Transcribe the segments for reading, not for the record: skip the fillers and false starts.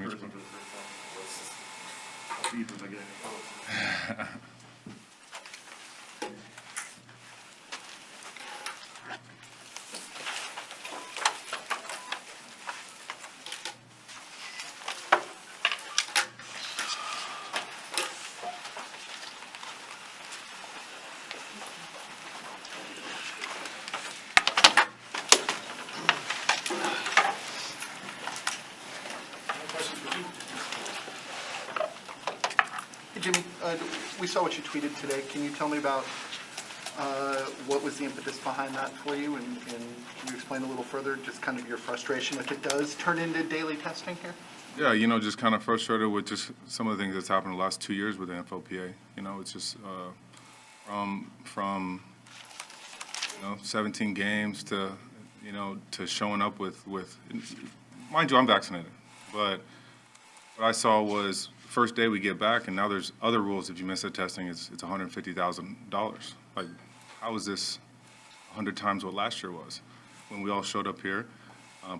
me. Hey, Jimmy, we saw what you tweeted today. Can you tell me about what was the impetus behind that for you? And can you explain a little further, just kind of your frustration if it does turn into daily testing here? Yeah, just kind of frustrated with just some of the things that's happened the last 2 years with the NFLPA. It's just from 17 games to to showing up with mind you, I'm vaccinated, but what I saw was first day we get back, and now there's other rules. If you miss a testing, it's $150,000. Like, how is this 100 times what last year was when we all showed up here,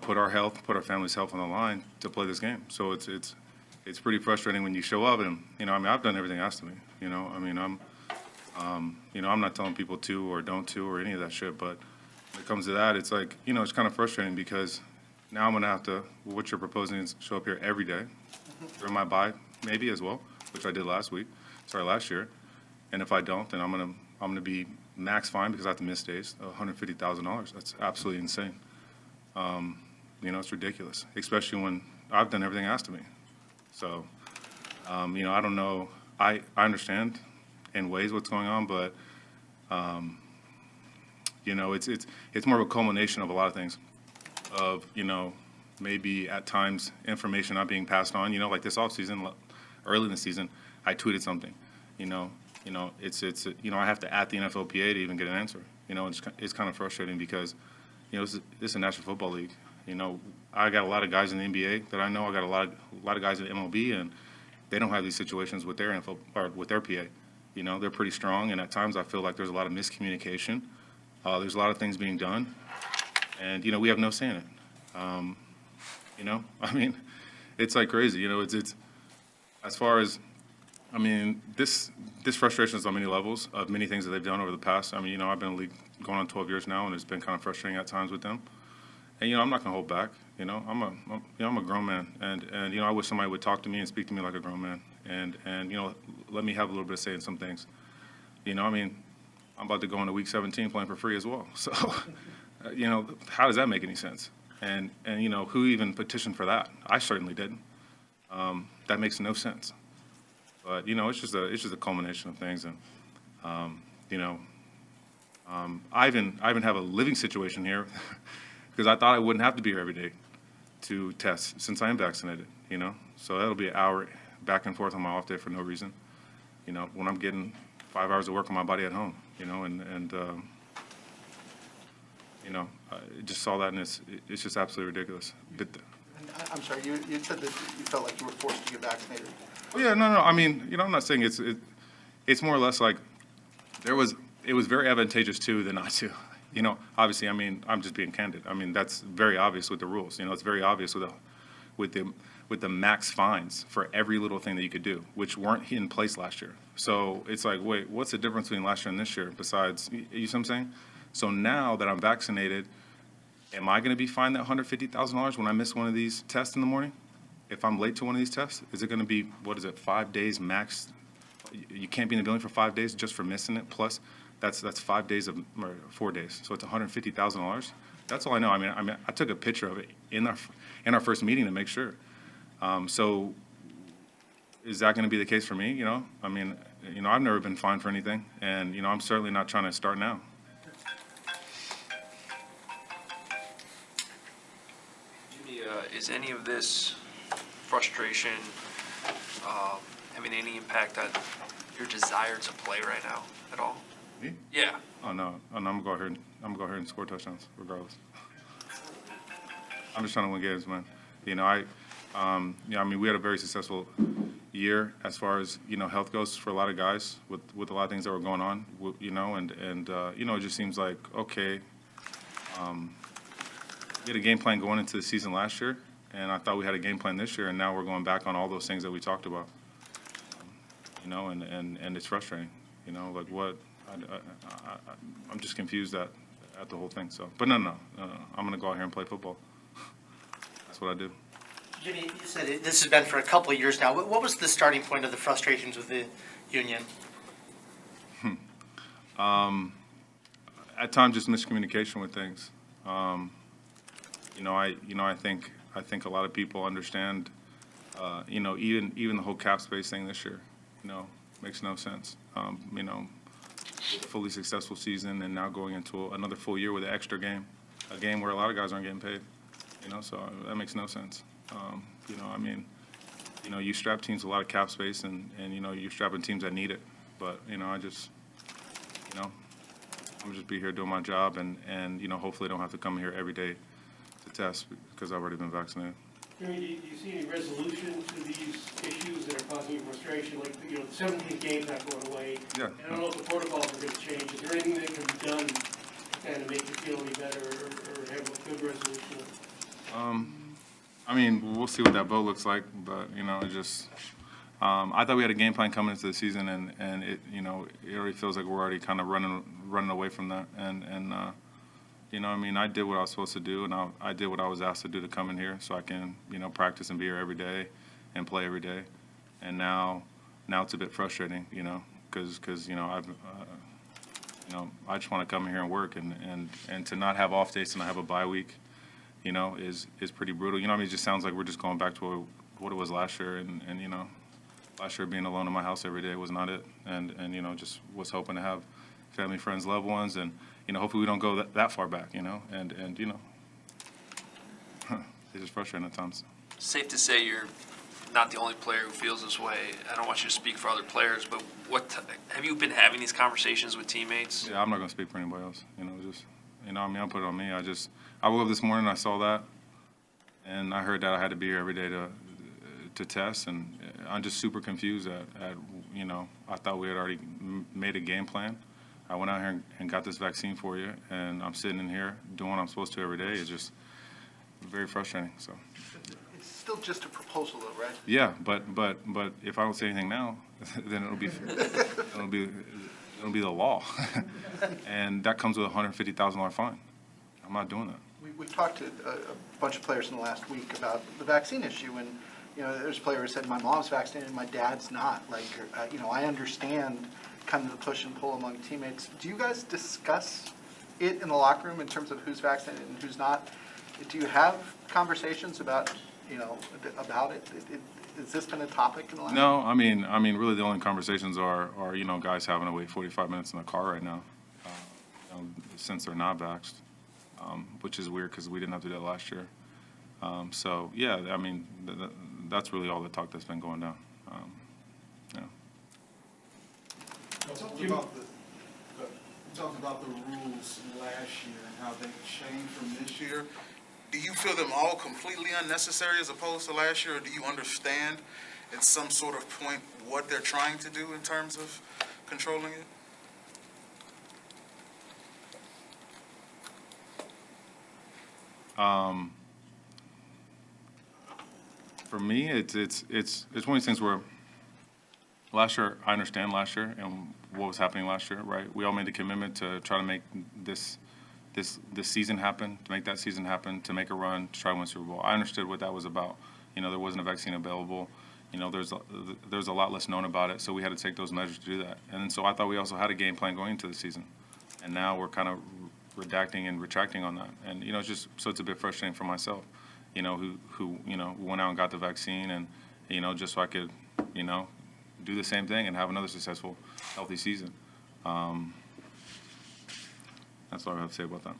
put our health, put our family's health on the line to play this game? So it's pretty frustrating when you show up and I've done everything asked of me. I'm not telling people to or don't to or any of that shit, but when it comes to that, it's like it's kind of frustrating because now I'm gonna have to. What you're proposing is show up here every day during my bye, maybe as well, which I did last year. And if I don't, then I'm gonna be max fine because I have to miss days, $150,000. That's absolutely insane. It's ridiculous, especially when I've done everything asked of me. So, I don't know. I understand in ways what's going on, but it's more of a culmination of a lot of things. Of maybe at times information not being passed on. Like this off season, early in the season, I tweeted something. I have to at the NFLPA to even get an answer. It's kind of frustrating because this is a National Football League. I got a lot of guys in the NBA that I know. I got a lot of guys in MLB, and they don't have these situations with their NFL or with their PA. They're pretty strong, and at times I feel like there's a lot of miscommunication. There's a lot of things being done, and we have no say in it. It's like crazy. It's as far as this frustration is on many levels of many things that they've done over the past. I've been in the league going on 12 years now, and it's been kind of frustrating at times with them. And I'm not gonna hold back. I'm a grown man, and I wish somebody would talk to me and speak to me like a grown man, and let me have a little bit of say in some things. I'm about to go into week 17 playing for free as well. So, how does that make any sense? And who even petitioned for that? I certainly didn't. That makes no sense. But it's just a culmination of things, and I even have a living situation here because I thought I wouldn't have to be here every day to test since I am vaccinated. So that'll be an hour back and forth on my off day for no reason. When I'm getting 5 hours of work on my body at home. I just saw that, and it's just absolutely ridiculous. But I'm sorry, you said that you felt like you were forced to get vaccinated. Oh yeah, no. I'm not saying it's more or less like it was very advantageous to than not to. Obviously, I'm just being candid. That's very obvious with the rules. It's very obvious with the max fines for every little thing that you could do, which weren't in place last year. So it's like, wait, what's the difference between last year and this year besides, you see what I'm saying? So now that I'm vaccinated, am I going to be fined that $150,000 when I miss one of these tests in the morning? If I'm late to one of these tests, is it going to be, 5 days max? You can't be in the building for 5 days just for missing it. Plus, that's 5 days or 4 days. So it's $150,000. That's all I know. I took a picture of it in our first meeting to make sure. So is that going to be the case for me? I've never been fined for anything, and I'm certainly not trying to start now. Is any of this frustration having any impact on your desire to play right now at all? Me? Yeah. Oh no, I'm gonna go ahead and score touchdowns regardless. I'm just trying to win games, man. We had a very successful year as far as health goes for a lot of guys with a lot of things that were going on. It just seems like okay. We had a game plan going into the season last year, And I thought we had a game plan this year, and now we're going back on all those things that we talked about. You know, and it's frustrating. You know, like what? I'm just confused at the whole thing. So, but no. I'm going to go out here and play football. That's what I do. Jimmy, you said this has been for a couple of years now. What was the starting point of the frustrations with the union? At times, just miscommunication with things. I think a lot of people understand. Even the whole cap space thing this year, makes no sense. With a fully successful season and now going into another full year with an extra game, a game where a lot of guys aren't getting paid. So that makes no sense. You strap teams a lot of cap space, and you're strapping teams that need it. But I'm just be here doing my job, and hopefully don't have to come here every day to test because I've already been vaccinated. Jimmy, do you see any resolution to these issues that are causing you frustration? Like, the 17th game's not going away. Yeah. And I don't know if the protocols are going to change. Is there anything that can be done to kind of make you feel any better or have a good resolution? We'll see what that vote looks like, but I thought we had a game plan coming into the season, and it already feels like we're already kind of running away from that. I did what I was supposed to do, and I did what I was asked to do to come in here so I can practice and be here every day and play every day. And now it's a bit frustrating, because I just want to come here and work, and to not have off days and not have a bye week, is pretty brutal. It just sounds like we're just going back to what it was last year, and last year being alone in my house every day was not it, and just was hoping to have family, friends, loved ones, and hopefully we don't go that far back, and it's just frustrating at times. Safe to say you're not the only player who feels this way. I don't want you to speak for other players, but have you been having these conversations with teammates? Yeah, I'm not going to speak for anybody else. I'll put it on me. I woke up this morning, I saw that, and I heard that I had to be here every day to test, and I'm just super confused at I thought we had already made a game plan. I went out here and got this vaccine for you, and I'm sitting in here doing what I'm supposed to every day. It's just very frustrating. So. It's still just a proposal, though, right? Yeah, but if I don't say anything now, then it'll be the law, and that comes with a $150,000 fine. I'm not doing that. We talked to a bunch of players in the last week about the vaccine issue, and there's a player who said, my mom's vaccinated, my dad's not. Like, I understand kind of the push and pull among teammates. Do you guys discuss it in the locker room in terms of who's vaccinated and who's not? Do you have conversations about about it? Has this been a topic in the last? No, really the only conversations are guys having to wait 45 minutes in the car right now, since they're not vaxxed, which is weird because we didn't have to do that last year. So yeah, that's really all the talk that's been going down. Yeah. You talked about the rules last year and how they changed from this year. Do you feel them all completely unnecessary as opposed to last year, or do you understand at some sort of point what they're trying to do in terms of controlling it? For me, it's one of these things where last year, I understand last year and what was happening last year, right? We all made a commitment to try to make this season happen, to make that season happen, to make a run, to try to win Super Bowl. I understood what that was about. There wasn't a vaccine available. There's a lot less known about it, so we had to take those measures to do that. And so I thought we also had a game plan going into the season, and now we're kind of redacting and retracting on that. And it's just so it's a bit frustrating for myself, who went out and got the vaccine, and just so I could do the same thing and have another successful, healthy season. That's all I have to say about that.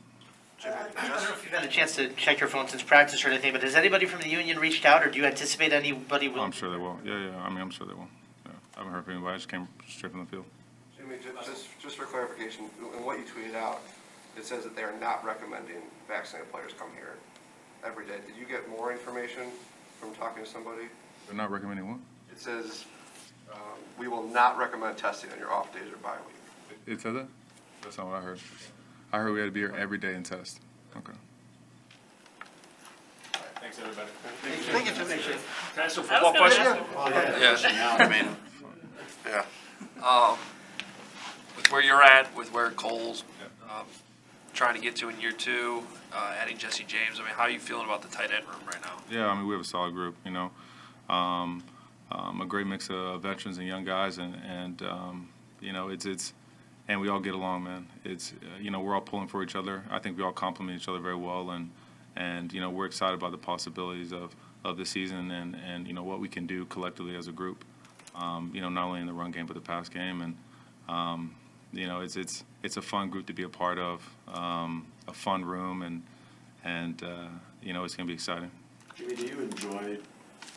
I don't know if you've had a chance to check your phone since practice or anything, but has anybody from the union reached out, or do you anticipate anybody will? I'm sure they will. Yeah. I'm sure they will. Yeah. I haven't heard from anybody. I just came straight from the field. Jimmy, just for clarification, in what you tweeted out, it says that they are not recommending vaccinated players come here every day. Did you get more information from talking to somebody? They're not recommending what? It says, we will not recommend testing on your off days or bye week. It said that? That's not what I heard. I heard we had to be here every day and test. Okay. All right, thank you. Thanks, everybody. Thank you, Jimmy. Can I ask a football question? Yeah, I mean, yeah. With where you're at, with where Cole's trying to get to in year two, adding Jesse James, I mean, how are you feeling about the tight end room right now? Yeah, I mean, we have a solid group, you know. A great mix of veterans and young guys, and you know, and we all get along, man. You know, we're all pulling for each other. I think we all complement each other very well, and you know, we're excited about the possibilities of the season and you know, what we can do collectively as a group. You know, not only in the run game but the pass game, and you know, it's a fun group to be a part of, a fun room, and you know, it's going to be exciting. Jimmy, do you enjoy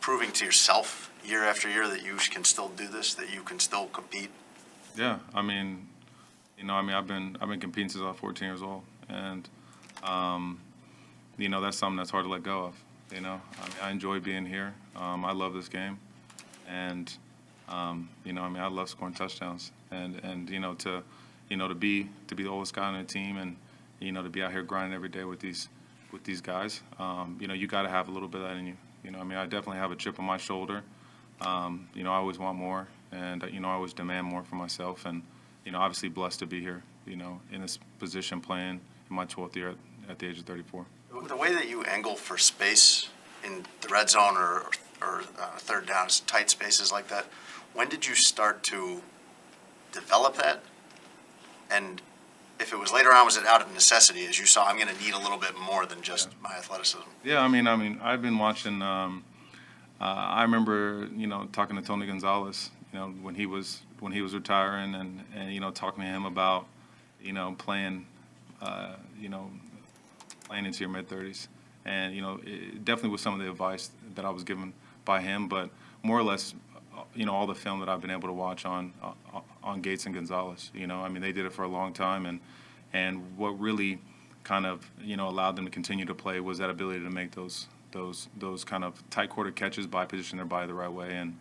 proving to yourself year after year that you can still do this, that you can still compete? Yeah, I mean, you know, I've been competing since I was 14 years old, and you know, that's something that's hard to let go of. You know, I enjoy being here. I love this game, and you know, I love scoring touchdowns, and you know, to be the oldest guy on the team, and you know, to be out here grinding every day with these guys. You know, you got to have a little bit of that in you. You know, I definitely have a chip on my shoulder. You know, I always want more, and you know, I always demand more for myself, and you know, obviously blessed to be here. You know, in this position, playing in my 12th year at the age of 34. The way that you angle for space in the red zone or third downs, tight spaces like that, when did you start to develop that? And if it was later on, was it out of necessity, as you saw, I'm going to need a little bit more than just my athleticism? Yeah, I mean, I've been watching. I remember, you know, talking to Tony Gonzalez, you know, when he was retiring, and you know, talking to him about, you know, playing into your mid-30s, and you know, it definitely was some of the advice that I was given by him, but more or less, you know, all the film that I've been able to watch on Gates and Gonzalez. You know, I mean, they did it for a long time, and what really kind of, you know, allowed them to continue to play was that ability to make those kind of tight quarter catches by positioning their body the right way, and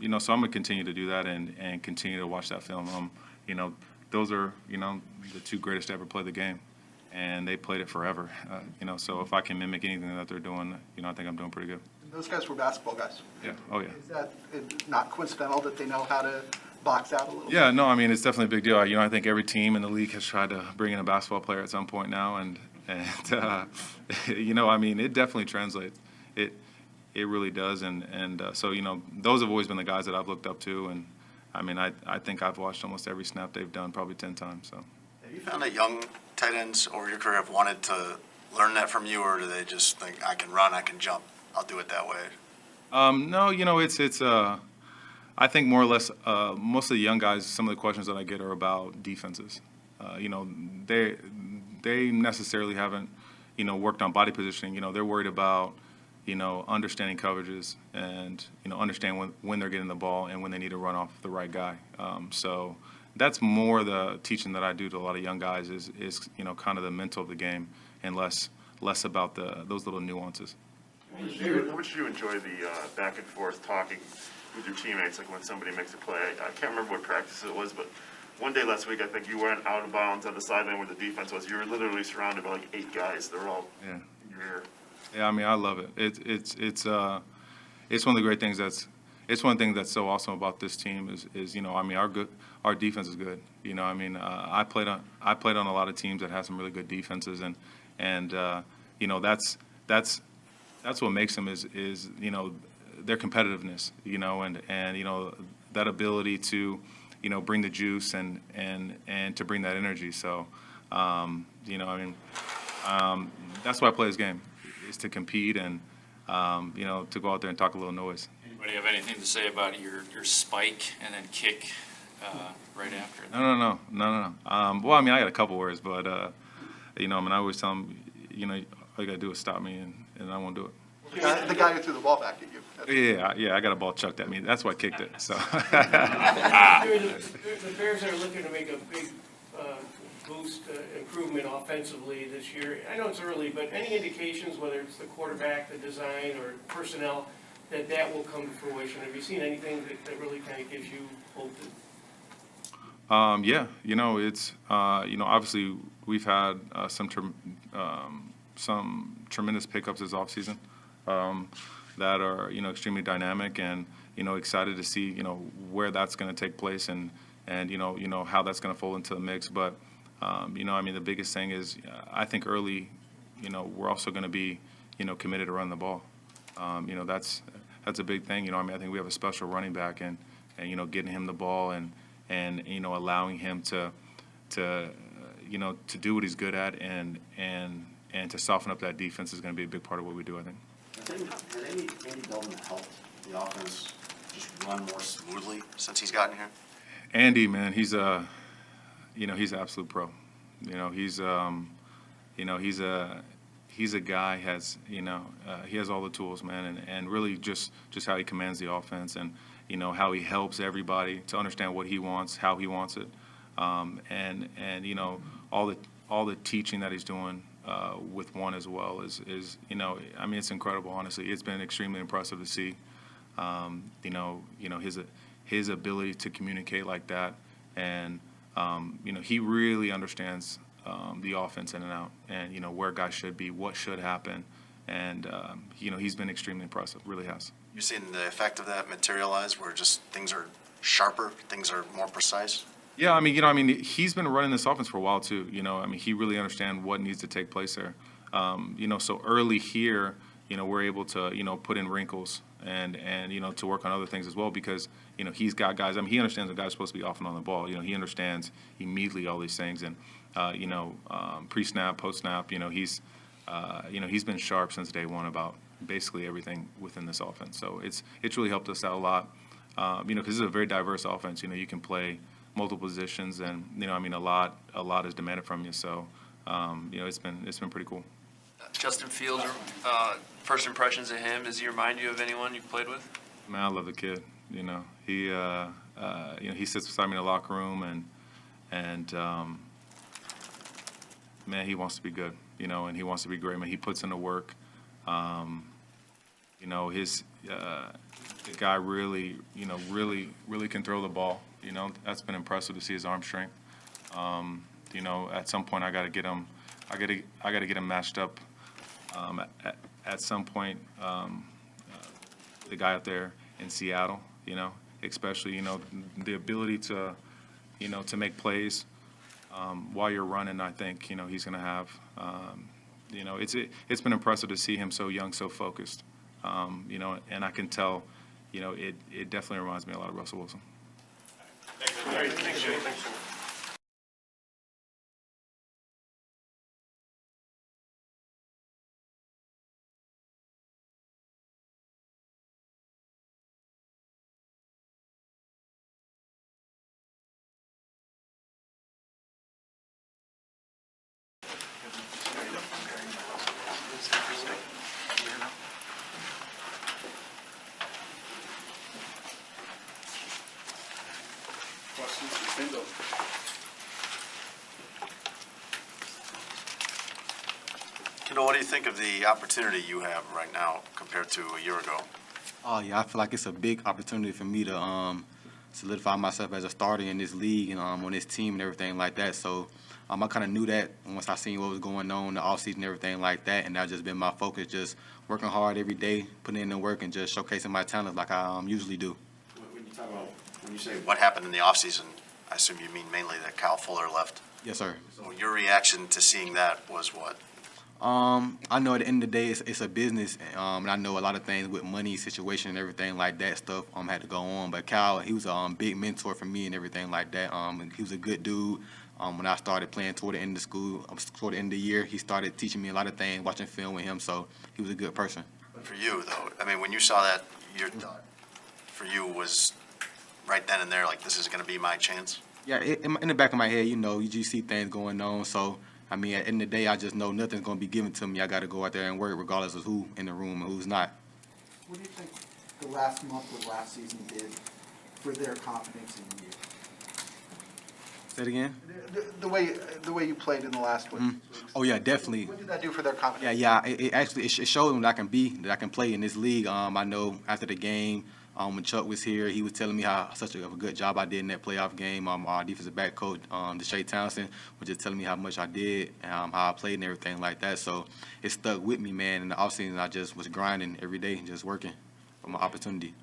you know, so I'm gonna continue to do that and continue to watch that film. You know, those are, you know, the two greatest to ever play the game, and they played it forever. You know, so if I can mimic anything that they're doing, you know, I think I'm doing pretty good. Those guys were basketball guys. Yeah. Oh yeah. Is that not coincidental that they know how to box out a little? Yeah, no, I mean, it's definitely a big deal. You know, I think every team in the league has tried to bring in a basketball player at some point now, and you know, I mean, it definitely translates. It really does, and so, you know, those have always been the guys that I've looked up to, and I mean, I think I've watched almost every snap they've done, probably 10 times. So. Have you found that young tight ends over your career have wanted to learn that from you, or do they just think, I can run, I can jump, I'll do it that way? No, you know, it's I think more or less most of the young guys, some of the questions that I get are about defenses. You know, they necessarily haven't, you know, worked on body positioning. You know, they're worried about, you know, understanding coverages and, you know, understand when they're getting the ball and when they need to run off the right guy. So that's more the teaching that I do to a lot of young guys is you know, kind of the mental of the game and less about those little nuances. How much do you enjoy the back and forth talking with your teammates, like when somebody makes a play? I can't remember what practice it was, but one day last week, I think you went out of bounds on the sideline where the defense was. You were literally surrounded by like 8 guys. They're all in your ear. Yeah, I mean, I love it. It's one of the great things it's one thing that's so awesome about this team is you know, I mean, our defense is good. You know, I mean, I played on a lot of teams that have some really good defenses, and you know, that's what makes them is you know, their competitiveness, you know, and you know, that ability to, you know, bring the juice and to bring that energy. So you know, I mean, that's why I play this game, is to compete and you know, to go out there and talk a little noise. Anybody have anything to say about your spike and then kick right after? No. Well, I mean, I got a couple words, but you know, I mean, I always tell them, you know, all you gotta do is stop me, and I won't do it. The guy who threw the ball back at you. Yeah, I got a ball chucked at me. That's why I kicked it. So. The Bears are looking to make a big boost, improvement offensively this year. I know it's early, but any indications, whether it's the quarterback, the design, or personnel, that will come to fruition? Have you seen anything that really kind of gives you hope? Yeah, you know, it's you know, obviously we've had some tremendous pickups this offseason. that are, extremely dynamic and, excited to see, where that's going to take place and how that's going to fold into the mix. But, the biggest thing is I think early, we're also going to be, committed to run the ball. That's a big thing. I think we have a special running back and getting him the ball and allowing him to do what he's good at and to soften up that defense is going to be a big part of what we do, I think. Has Andy Dalton helped the offense just run more smoothly since he's gotten here? Andy, man, he's he's an absolute pro. He's a guy he has all the tools, man, and really just how he commands the offense and how he helps everybody to understand what he wants, how he wants it, and all the teaching that he's doing with one as well is it's incredible. Honestly, it's been extremely impressive to see his ability to communicate like that, and he really understands the offense in and out, and where guys should be, what should happen, and he's been extremely impressive. Really has. You seen the effect of that materialize, where just things are sharper, things are more precise? Yeah, he's been running this offense for a while too. He really understands what needs to take place there. So early here, we're able to, put in wrinkles and to work on other things as well because, he's got guys. He understands a guy's supposed to be off and on the ball. He understands immediately all these things and, pre-snap, post-snap. He's been sharp since day one about basically everything within this offense. So it's really helped us out a lot. Because this is a very diverse offense. You can play multiple positions, and a lot is demanded from you. So, it's been pretty cool. Justin Fields, first impressions of him, does he remind you of anyone you've played with? Man, I love the kid. He he sits beside me in the locker room, and man, he wants to be good. And he wants to be great. Man, he puts in the work. The guy really can throw the ball. That's been impressive to see his arm strength. At some point I got to get him. I got to get him matched up. At some point, the guy up there in Seattle. Especially the ability to to make plays while you're running. I think he's going to have. It's been impressive to see him so young, so focused. And I can tell, it definitely reminds me a lot of Russell Wilson. Thanks, Jay. Kendall, what do you think of the opportunity you have right now compared to a year ago? Oh yeah, I feel like it's a big opportunity for me to solidify myself as a starter in this league and on this team and everything like that. So I kind of knew that once I seen what was going on, the offseason and everything like that, and that's just been my focus, just working hard every day, putting in the work, and just showcasing my talent like I usually do. When you say what happened in the offseason, I assume you mean mainly that Kyle Fuller left. Yes, sir. So your reaction to seeing that was what? I know at the end of the day, it's a business, and I know a lot of things with money, situation, and everything like that stuff had to go on. But Kyle, he was a big mentor for me and everything like that. He was a good dude. When I started playing toward the end of school, toward the end of the year, he started teaching me a lot of things, watching film with him. So he was a good person. For you, though, when you saw that, your thought for you was right then and there, like, this is going to be my chance? Yeah, in the back of my head, you just see things going on. So, at the end of the day, I just know nothing's going to be given to me. I got to go out there and work regardless of who in the room and who's not. What do you think the last month of last season did for their confidence in you? Say it again? The way you played in the last week. Oh, yeah, definitely. What did that do for their confidence? Yeah. It actually showed them that I can play in this league. I know after the game, When Chuck was here, he was telling me how such a good job I did in that playoff game. Our defensive back coach, Deshae Townsend, was just telling me how much I did, how I played and everything like that. So it stuck with me, man. In the offseason, I just was grinding every day, just working for my opportunity.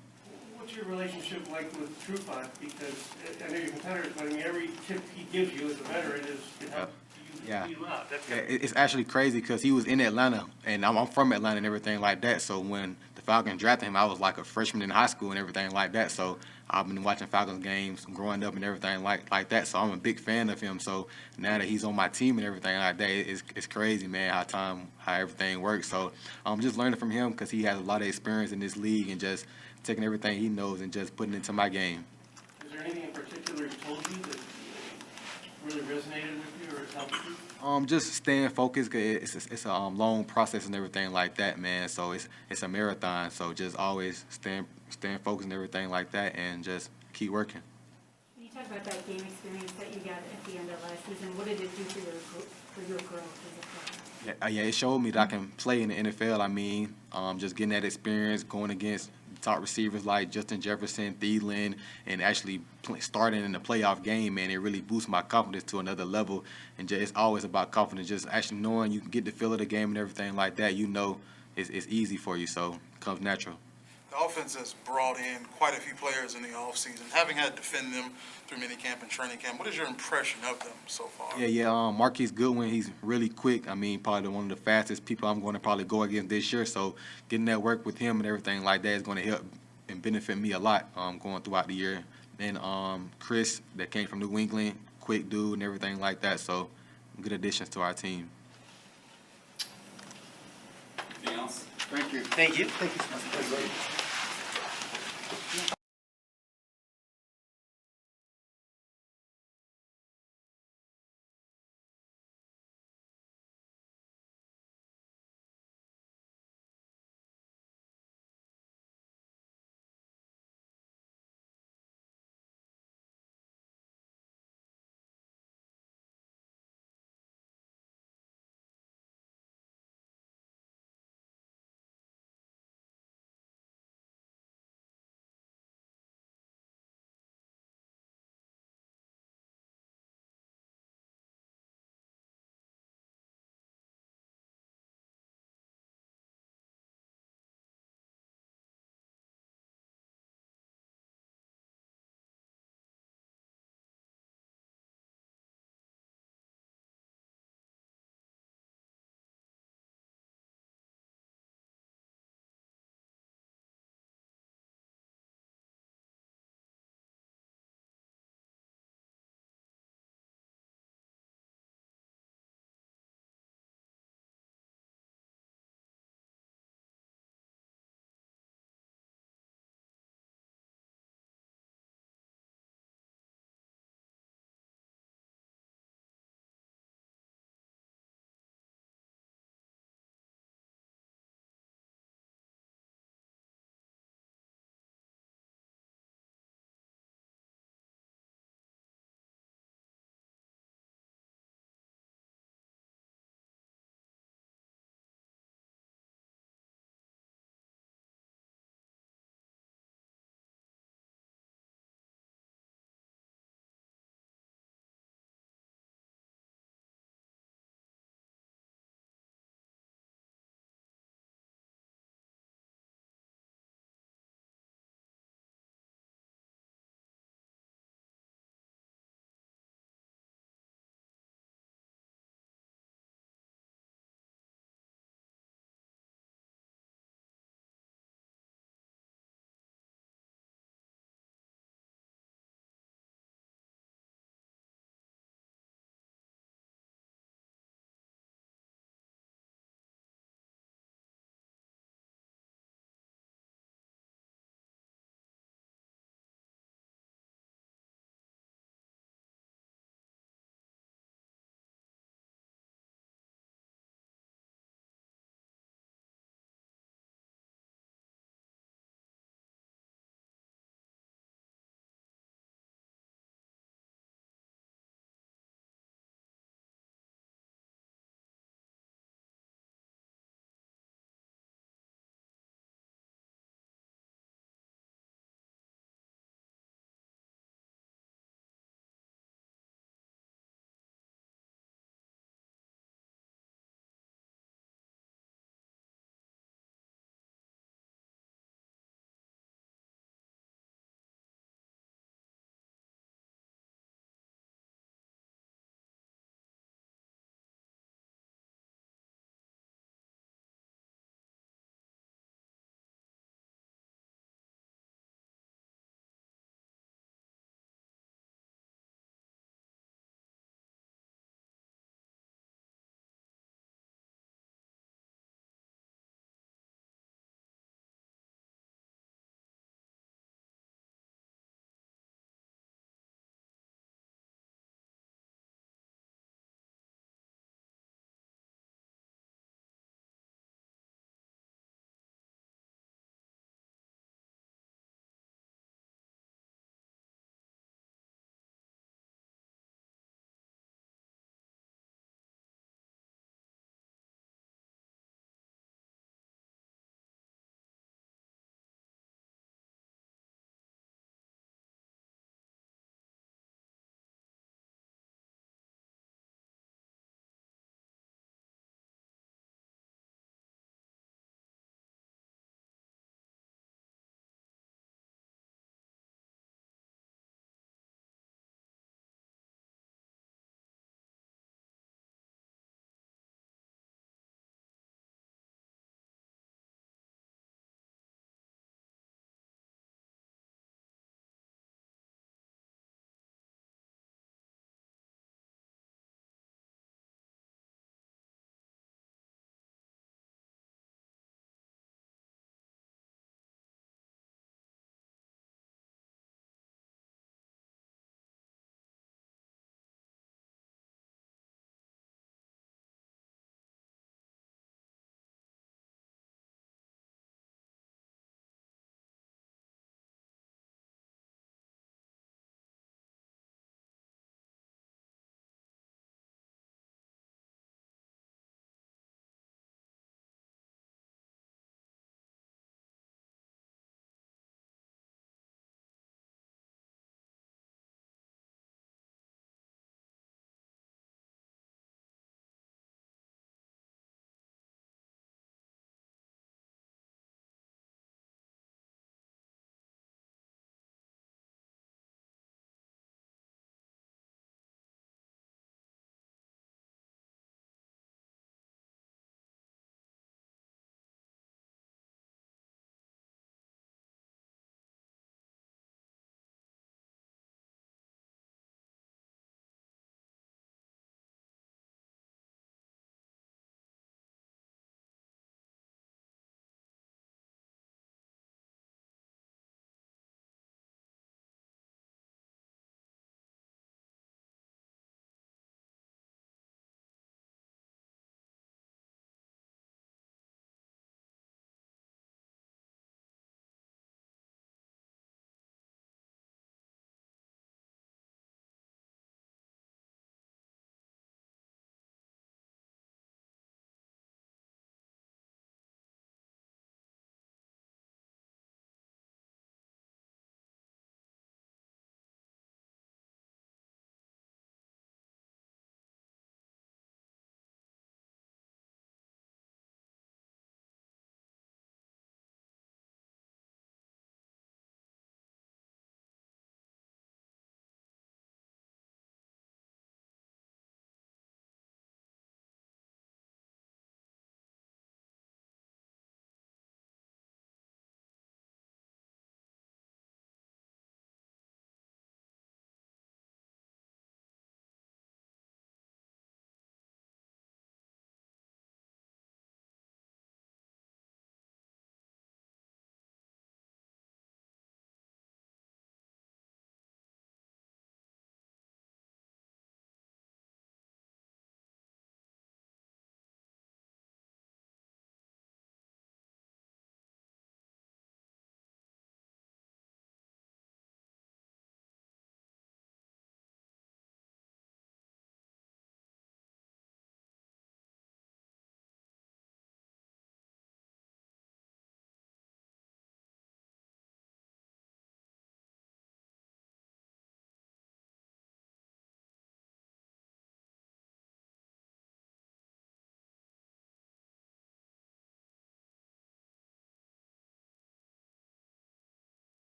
What's your relationship like with Trufant? Because I know you're competitors, but I mean, every tip he gives you as a veteran is to help you Yeah. beat him out. That's Yeah, it's actually crazy because he was in Atlanta, and I'm from Atlanta and everything like that. So when the Falcons drafted him, I was like a freshman in high school and everything like that. So I've been watching Falcons games growing up and everything like that. So I'm a big fan of him. So now that he's on my team and everything like that, it's crazy, man, how everything works. So I'm just learning from him because he has a lot of experience in this league and just taking everything he knows and just putting it into my game. Is there anything in particular he told you that really resonated with you or has helped you? Just staying focused. 'Cause it's a long process and everything like that, man. So it's a marathon. So just always staying focused and everything like that, and just keep working. When you talk about that game experience that you got at the end of last season, what did it do for your growth as a player? Yeah, it showed me that I can play in the NFL. I mean, just getting that experience, going against top receivers like Justin Jefferson, Thielen, and actually starting in the playoff game, man, it really boosts my confidence to another level. And just, it's always about confidence, just actually knowing you can get the feel of the game and everything like that. You know, it's easy for you, so it comes natural. The offense has brought in quite a few players in the offseason. Having had to defend them through minicamp and training camp, what is your impression of them so far? Yeah. Marquise Goodwin, he's really quick. I mean, probably one of the fastest people I'm going to probably go against this year. So getting that work with him and everything like that is going to help and benefit me a lot going throughout the year. And Chris, that came from New England, quick dude and everything like that. So good additions to our team. Thank you. Thank you. Thank you so much.